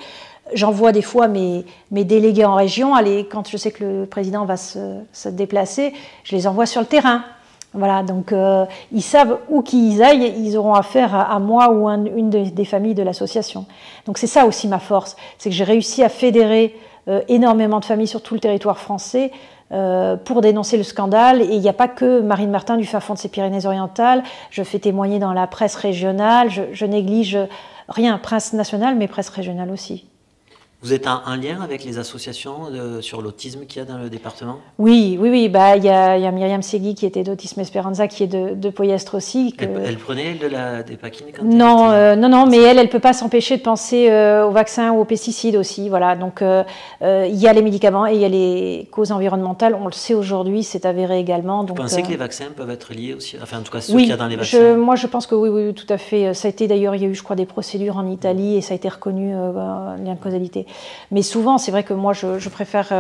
j'envoie des fois mes délégués en région, quand je sais que le président va se déplacer, je les envoie sur le terrain. Voilà, donc ils savent où qu'ils aillent, ils auront affaire à moi ou une des familles de l'association. Donc c'est ça aussi ma force, c'est que j'ai réussi à fédérer énormément de familles sur tout le territoire français pour dénoncer le scandale. Et il n'y a pas que Marine Martin du fin fond de ces Pyrénées-Orientales, je fais témoigner dans la presse régionale, je néglige rien, presse nationale mais presse régionale aussi. Vous êtes en lien avec les associations sur l'autisme qu'il y a dans le département? Oui. Il y a Myriam Segui qui était d'Autisme Esperanza, qui est de Poyestre aussi. Elle prenait, elle, de la dépakine quand Non, mais elle ne peut pas s'empêcher de penser aux vaccins ou aux pesticides aussi. Voilà. Donc il y a les médicaments et il y a les causes environnementales. On le sait aujourd'hui, c'est avéré également. Donc, vous pensez que les vaccins peuvent être liés aussi? Enfin, en tout cas, ceux qu'il y a dans les vaccins. Moi, je pense que oui, tout à fait. Ça a été d'ailleurs, il y a eu, je crois, des procédures en Italie et ça a été reconnu, lien de causalité. Mais souvent, c'est vrai que moi, je préfère,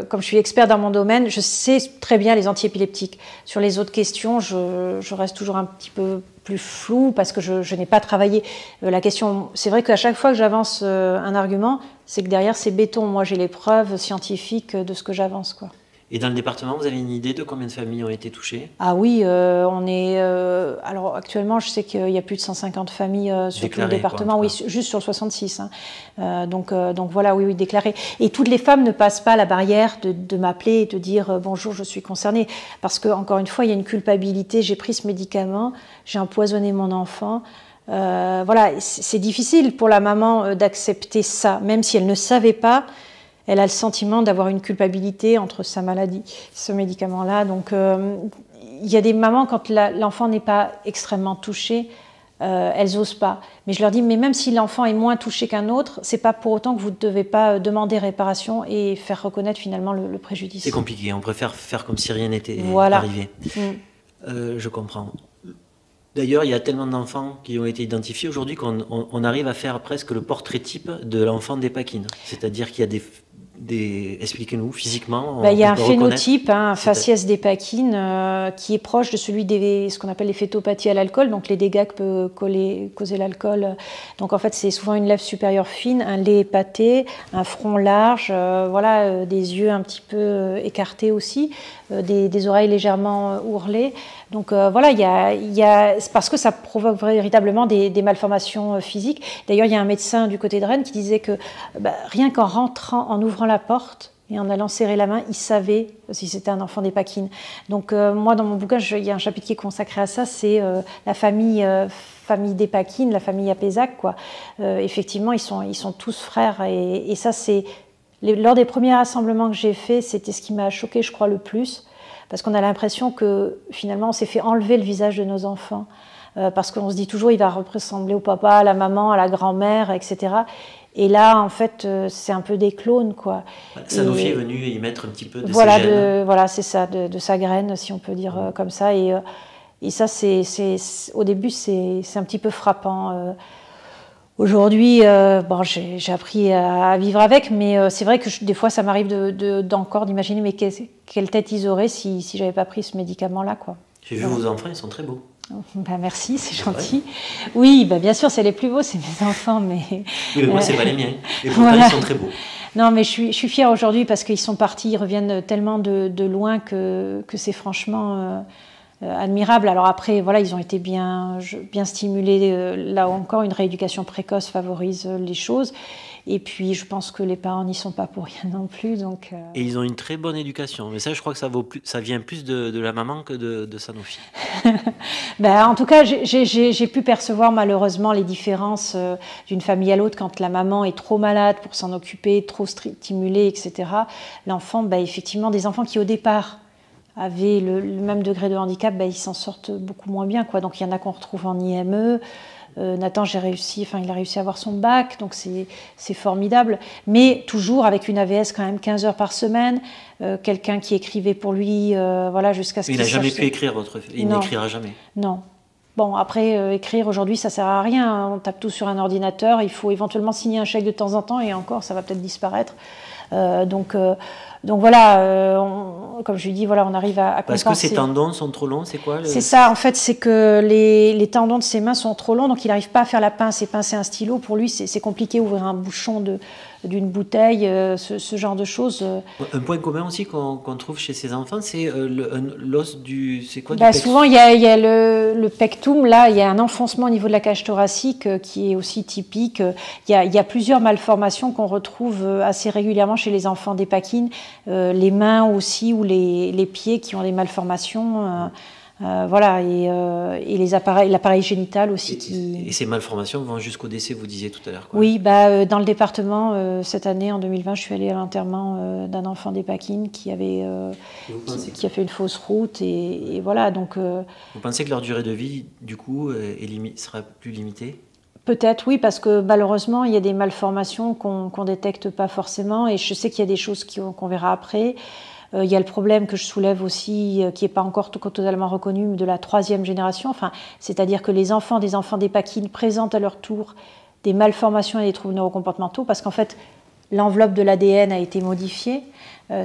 comme je suis expert dans mon domaine, je sais très bien les antiépileptiques. Sur les autres questions, je reste toujours un petit peu plus floue parce que je n'ai pas travaillé la question. C'est vrai qu'à chaque fois que j'avance un argument, c'est que derrière, c'est béton. Moi, j'ai les preuves scientifiques de ce que j'avance, quoi. Et dans le département, vous avez une idée de combien de familles ont été touchées? Ah oui, on est. Alors actuellement, je sais qu'il y a plus de 150 familles sur tout le département, oui, juste sur le 66. Hein. Donc voilà, oui, déclaré. Et toutes les femmes ne passent pas la barrière de m'appeler et de dire bonjour, je suis concernée. Parce que, encore une fois, il y a une culpabilité. J'ai pris ce médicament, j'ai empoisonné mon enfant. Voilà, c'est difficile pour la maman d'accepter ça, même si elle ne savait pas. Elle a le sentiment d'avoir une culpabilité entre sa maladie, ce médicament-là. Donc, il y a des mamans, quand l'enfant n'est pas extrêmement touché, elles n'osent pas. Mais je leur dis, mais même si l'enfant est moins touché qu'un autre, c'est pas pour autant que vous ne devez pas demander réparation et faire reconnaître finalement le préjudice. C'est compliqué, on préfère faire comme si rien n'était arrivé. Je comprends. D'ailleurs, il y a tellement d'enfants qui ont été identifiés aujourd'hui qu'on arrive à faire presque le portrait type de l'enfant d'Epakine. C'est-à-dire qu'il y a des expliquez-nous, physiquement. Il y a un phénotype, un faciès d'Epakine, qui est proche de celui ce qu'on appelle les fétopathies à l'alcool, donc les dégâts que peut causer l'alcool. Donc en fait, c'est souvent une lèvre supérieure fine, un lait épaté, un front large, voilà, des yeux un petit peu écartés aussi, des oreilles légèrement ourlées. Donc voilà, c'est parce que ça provoque véritablement des malformations physiques. D'ailleurs, il y a un médecin du côté de Rennes qui disait que rien qu'en rentrant, en ouvrant la porte et en allant serrer la main, il savait si c'était un enfant d'Epakine. Donc moi, dans mon bouquin, il y a un chapitre qui est consacré à ça, c'est la famille d'Epakine, la famille Apézac, quoi. Effectivement, ils sont tous frères et ça, c'est lors des premiers rassemblements que j'ai faits, c'était ce qui m'a choqué, je crois, le plus. Parce qu'on a l'impression que finalement on s'est fait enlever le visage de nos enfants, parce qu'on se dit toujours il va ressembler au papa, à la maman, à la grand-mère, etc. Et là, en fait, c'est un peu des clones, quoi. Sanofi est venu y mettre un petit peu de ses gènes. Voilà, c'est ça, de sa graine, si on peut dire comme ça. Et ça, au début, c'est un petit peu frappant. Aujourd'hui, j'ai appris à vivre avec, mais c'est vrai que des fois, ça m'arrive d'encore d'imaginer, mais quelle tête ils auraient si j'avais pas pris ce médicament-là, quoi. J'ai vu vos enfants, ils sont très beaux. Merci, c'est gentil. Oui, bien sûr, c'est les plus beaux, c'est mes enfants, mais... Oui, mais moi, c'est pas les miens. Et pourtant, ils sont très beaux. Non, mais je suis fière aujourd'hui parce qu'ils sont partis, ils reviennent tellement de loin que c'est franchement... admirable. Alors après, voilà, ils ont été bien stimulés. Là encore, une rééducation précoce favorise les choses. Et puis, je pense que les parents n'y sont pas pour rien non plus. Donc, Et ils ont une très bonne éducation. Mais ça, je crois que ça vient plus de la maman que de Sanofi. En tout cas, j'ai pu percevoir malheureusement les différences d'une famille à l'autre quand la maman est trop malade pour s'en occuper, trop stimulée, etc. L'enfant, effectivement, des enfants qui au départ avaient le même degré de handicap, ils s'en sortent beaucoup moins bien, quoi. Donc il y en a qu'on retrouve en IME. Nathan, il a réussi à avoir son bac, donc c'est formidable. Mais toujours avec une AVS quand même 15 heures par semaine, quelqu'un qui écrivait pour lui, voilà, jusqu'à ce qu'il sache... Il n'a jamais pu écrire, il n'écrira jamais. Non. Bon, après, écrire aujourd'hui, ça ne sert à rien. On tape tout sur un ordinateur. Il faut éventuellement signer un chèque de temps en temps, et encore, ça va peut-être disparaître. Donc voilà, comme je lui dis, voilà, on arrive à compenser. Parce que ses tendons sont trop longs, c'est quoi C'est ça, en fait, c'est que les tendons de ses mains sont trop longs, donc il n'arrive pas à faire la pince et pincer un stylo. Pour lui, c'est compliqué, ouvrir un bouchon d'une bouteille, ce genre de choses. Un point commun aussi qu'on trouve chez ces enfants, c'est l'os du... C'est quoi du souvent, il y a le pectum, là, il y a un enfoncement au niveau de la cage thoracique qui est aussi typique. Il y a plusieurs malformations qu'on retrouve assez régulièrement chez les enfants d'Epakine. Les mains aussi ou les pieds qui ont des malformations, voilà, et l'appareil génital aussi. Et ces malformations vont jusqu'au décès, vous disiez tout à l'heure, quoi. Oui, dans le département, cette année, en 2020, je suis allée à l'enterrement d'un enfant d'Epakine qui a fait une fausse route, et voilà, donc... Vous pensez que leur durée de vie, du coup, sera plus limitée ? Peut-être, oui, parce que malheureusement, il y a des malformations qu'on ne détecte pas forcément, et je sais qu'il y a des choses qu'on verra après. Il y a le problème que je soulève aussi, qui n'est pas encore totalement reconnu, de la 3e génération, c'est-à-dire que les enfants des enfants d'Epakine présentent à leur tour des malformations et des troubles neurocomportementaux, parce qu'en fait, l'enveloppe de l'ADN a été modifiée,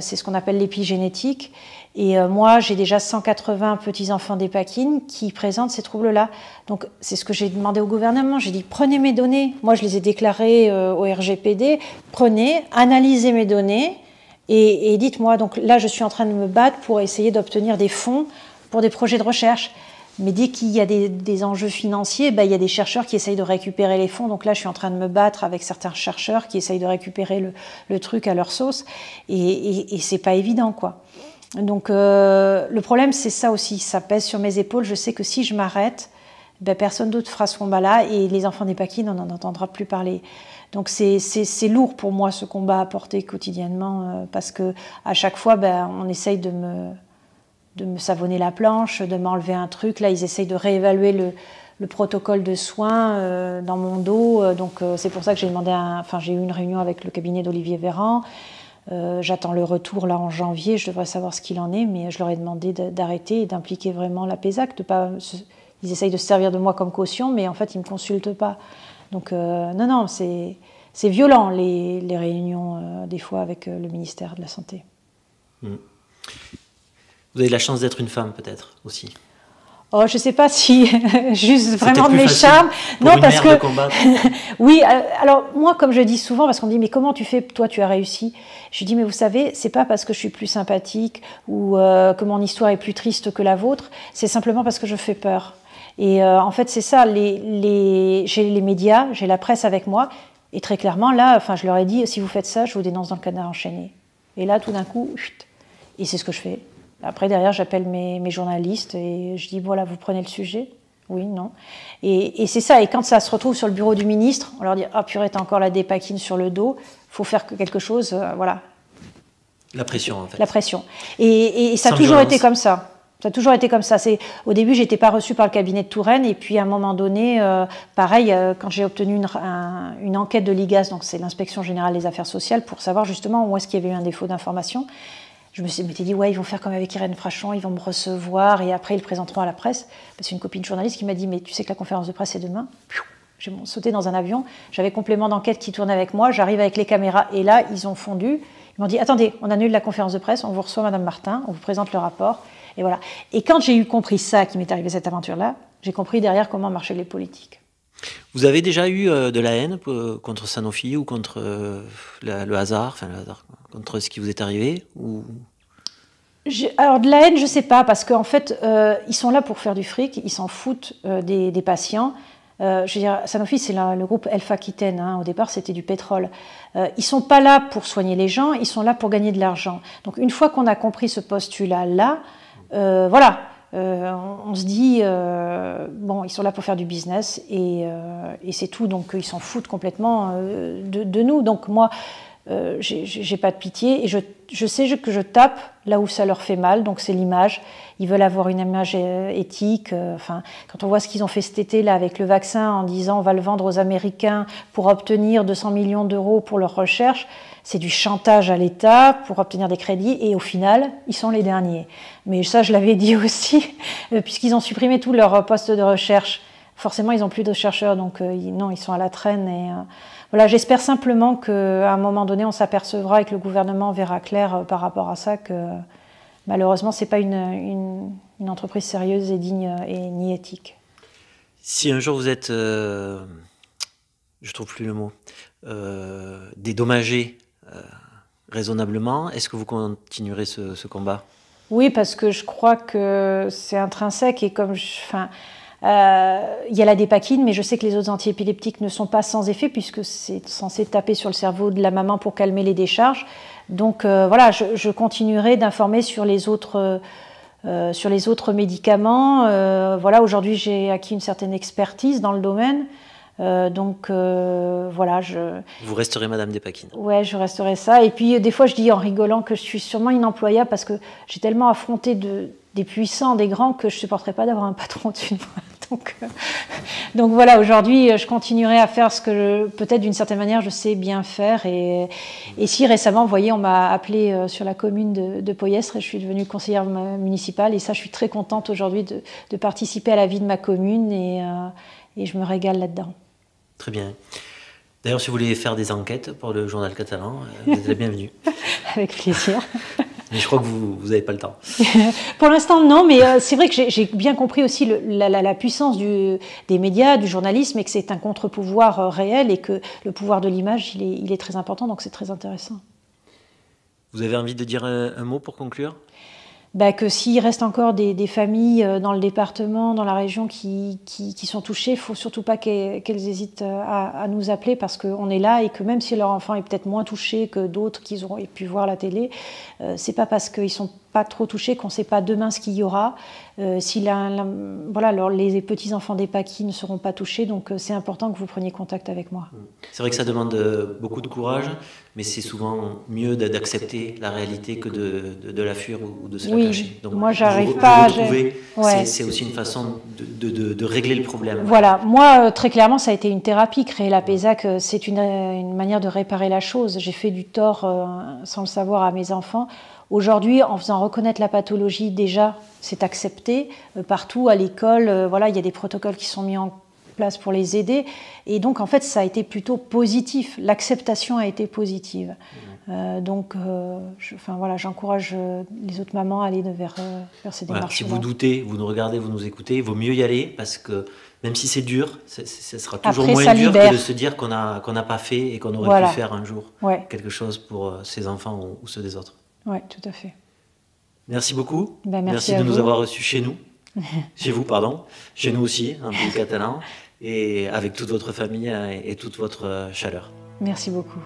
c'est ce qu'on appelle l'épigénétique, et moi, j'ai déjà 180 petits-enfants d'Epakine qui présentent ces troubles-là. Donc, c'est ce que j'ai demandé au gouvernement. J'ai dit, prenez mes données. Moi, je les ai déclarées au RGPD. Prenez, analysez mes données Et dites-moi, donc là, je suis en train de me battre pour essayer d'obtenir des fonds pour des projets de recherche. Mais dès qu'il y a des enjeux financiers, il y a des chercheurs qui essayent de récupérer les fonds. Donc là, je suis en train de me battre avec certains chercheurs qui essayent de récupérer le truc à leur sauce. Et c'est pas évident, quoi. Donc le problème, c'est ça aussi. Ça pèse sur mes épaules. Je sais que si je m'arrête, personne d'autre fera ce combat-là. Et les enfants d'Epakine, on n'en entendra plus parler. Donc c'est lourd pour moi, ce combat à porter quotidiennement. Parce que à chaque fois, on essaye de me savonner la planche, de m'enlever un truc. Là, ils essayent de réévaluer le protocole de soins dans mon dos. Donc, c'est pour ça que j'ai eu une réunion avec le cabinet d'Olivier Véran. J'attends le retour là en janvier. Je devrais savoir ce qu'il en est, mais je leur ai demandé d'arrêter et d'impliquer vraiment la PESAC. Ils essayent de se servir de moi comme caution, mais en fait, ils ne me consultent pas. Donc, non, c'est violent, les réunions, des fois, avec le ministère de la Santé. Mmh. Vous avez la chance d'être une femme, peut-être, aussi. Oh, je ne sais pas si juste vraiment de mes charmes. Non, parce que oui. Alors moi, comme je dis souvent, parce qu'on me dit mais comment tu fais, toi, tu as réussi. Je dis mais vous savez, c'est pas parce que je suis plus sympathique ou que mon histoire est plus triste que la vôtre. C'est simplement parce que je fais peur. Et en fait, c'est ça. J'ai les médias, j'ai la presse avec moi, et très clairement là, je leur ai dit si vous faites ça, je vous dénonce dans le Canard enchaîné. Et là, tout d'un coup, chut, et c'est ce que je fais. Après, derrière, j'appelle mes journalistes et je dis, voilà, vous prenez le sujet? Oui, non. Et c'est ça. Et quand ça se retrouve sur le bureau du ministre, on leur dit, ah purée, t'as encore la dépakine sur le dos, il faut faire quelque chose, voilà. La pression, en fait. La pression. Et ça a toujours été comme ça. Ça a toujours été comme ça. Au début, je n'étais pas reçue par le cabinet de Touraine. Et puis, à un moment donné, pareil, quand j'ai obtenu une enquête de l'IGAS, donc c'est l'Inspection Générale des Affaires Sociales, pour savoir justement où est-ce qu'il y avait eu un défaut d'information, je m'étais dit, ouais, ils vont faire comme avec Irène Frachon, ils vont me recevoir et après ils le présenteront à la presse. C'est une copine journaliste qui m'a dit, mais tu sais que la conférence de presse est demain? J'ai sauté dans un avion, j'avais complément d'enquête qui tournait avec moi, j'arrive avec les caméras et là, ils ont fondu. Ils m'ont dit, attendez, on annule la conférence de presse, on vous reçoit Madame Martin, on vous présente le rapport. Et voilà. Et quand j'ai compris ça, qui m'est arrivé cette aventure-là, j'ai compris derrière comment marchaient les politiques. Vous avez déjà eu de la haine contre Sanofi ou contre le hasard, contre ce qui vous est arrivé ou... Alors de la haine, je ne sais pas, parce qu'en fait, ils sont là pour faire du fric, ils s'en foutent des patients. Je veux dire, Sanofi, c'est le groupe Elf-Aquitaine, hein, au départ c'était du pétrole. Ils ne sont pas là pour soigner les gens, ils sont là pour gagner de l'argent. Donc une fois qu'on a compris ce postulat-là, voilà. On se dit, bon, ils sont là pour faire du business et c'est tout, donc ils s'en foutent complètement de nous. Donc moi, j'ai pas de pitié et je sais que je tape là où ça leur fait mal, donc c'est l'image. Ils veulent avoir une image éthique. Quand on voit ce qu'ils ont fait cet été là avec le vaccin en disant on va le vendre aux Américains pour obtenir 200 millions d'euros pour leur recherche, c'est du chantage à l'État pour obtenir des crédits et au final, ils sont les derniers. Mais ça, je l'avais dit aussi, puisqu'ils ont supprimé tous leurs postes de recherche. Forcément, ils n'ont plus de chercheurs, donc non, ils sont à la traîne. Et voilà, j'espère simplement qu'à un moment donné, on s'apercevra et que le gouvernement verra clair par rapport à ça que malheureusement, ce n'est pas une entreprise sérieuse et digne et ni éthique. Si un jour vous êtes, je ne trouve plus le mot, dédommagé raisonnablement, est-ce que vous continuerez ce combat? Oui, parce que je crois que c'est intrinsèque et comme il y a la dépakine, mais je sais que les autres antiépileptiques ne sont pas sans effet puisque c'est censé taper sur le cerveau de la maman pour calmer les décharges. Donc voilà, je continuerai d'informer sur les autres médicaments. Voilà, aujourd'hui j'ai acquis une certaine expertise dans le domaine. Donc voilà, Vous resterez Madame Despakine. Ouais, je resterai ça. Et puis des fois je dis en rigolant que je suis sûrement inemployable parce que j'ai tellement affronté des puissants, des grands que je ne supporterais pas d'avoir un patron au-dessus de moi. Donc voilà, aujourd'hui, je continuerai à faire ce que peut-être d'une certaine manière je sais bien faire. Et si récemment, vous voyez, on m'a appelé sur la commune de Poyestre et je suis devenue conseillère municipale. Et ça, je suis très contente aujourd'hui de participer à la vie de ma commune et je me régale là-dedans. Très bien. D'ailleurs, si vous voulez faire des enquêtes pour le journal catalan, vous êtes la bienvenue. Avec plaisir. Mais je crois que vous n'avez pas le temps. Pour l'instant, non, mais c'est vrai que j'ai bien compris aussi la puissance des médias, du journalisme, et que c'est un contre-pouvoir réel et que le pouvoir de l'image, il est très important, donc c'est très intéressant. Vous avez envie de dire un mot pour conclure? Bah, que s'il reste encore des familles dans le département, dans la région qui sont touchées, il ne faut surtout pas qu'elles hésitent à nous appeler parce qu'on est là et que même si leur enfant est peut-être moins touché que d'autres qu'ils auraient pu voir la télé, c'est pas parce qu'ils sont pas trop touchés qu'on ne sait pas demain ce qu'il y aura. Voilà, alors les petits-enfants des Pâquis ne seront pas touchés, donc c'est important que vous preniez contact avec moi. C'est vrai que ça demande beaucoup de courage, mais c'est souvent mieux d'accepter la réalité que de la fuir ou de se la cacher. Donc, moi j'arrive pas. C'est aussi une façon de régler le problème. Voilà, moi très clairement ça a été une thérapie. Créer la PESAC, c'est une manière de réparer la chose. J'ai fait du tort sans le savoir à mes enfants. Aujourd'hui, en faisant reconnaître la pathologie, déjà, c'est accepté. Partout, à l'école, voilà, il y a des protocoles qui sont mis en place pour les aider. Et donc, en fait, ça a été plutôt positif. L'acceptation a été positive. Donc, voilà, j'encourage les autres mamans à aller vers ces démarches-là. Si vous doutez, vous nous regardez, vous nous écoutez, il vaut mieux y aller parce que même si c'est dur, ce sera toujours moins dur que de se dire qu'on n'a pas fait et qu'on aurait pu faire un jour quelque chose pour ses enfants ou ceux des autres. Oui, tout à fait. Merci beaucoup. Merci de nous avoir reçus chez nous. Chez vous, pardon. Chez nous aussi, un pays catalan. Et avec toute votre famille et toute votre chaleur. Merci beaucoup.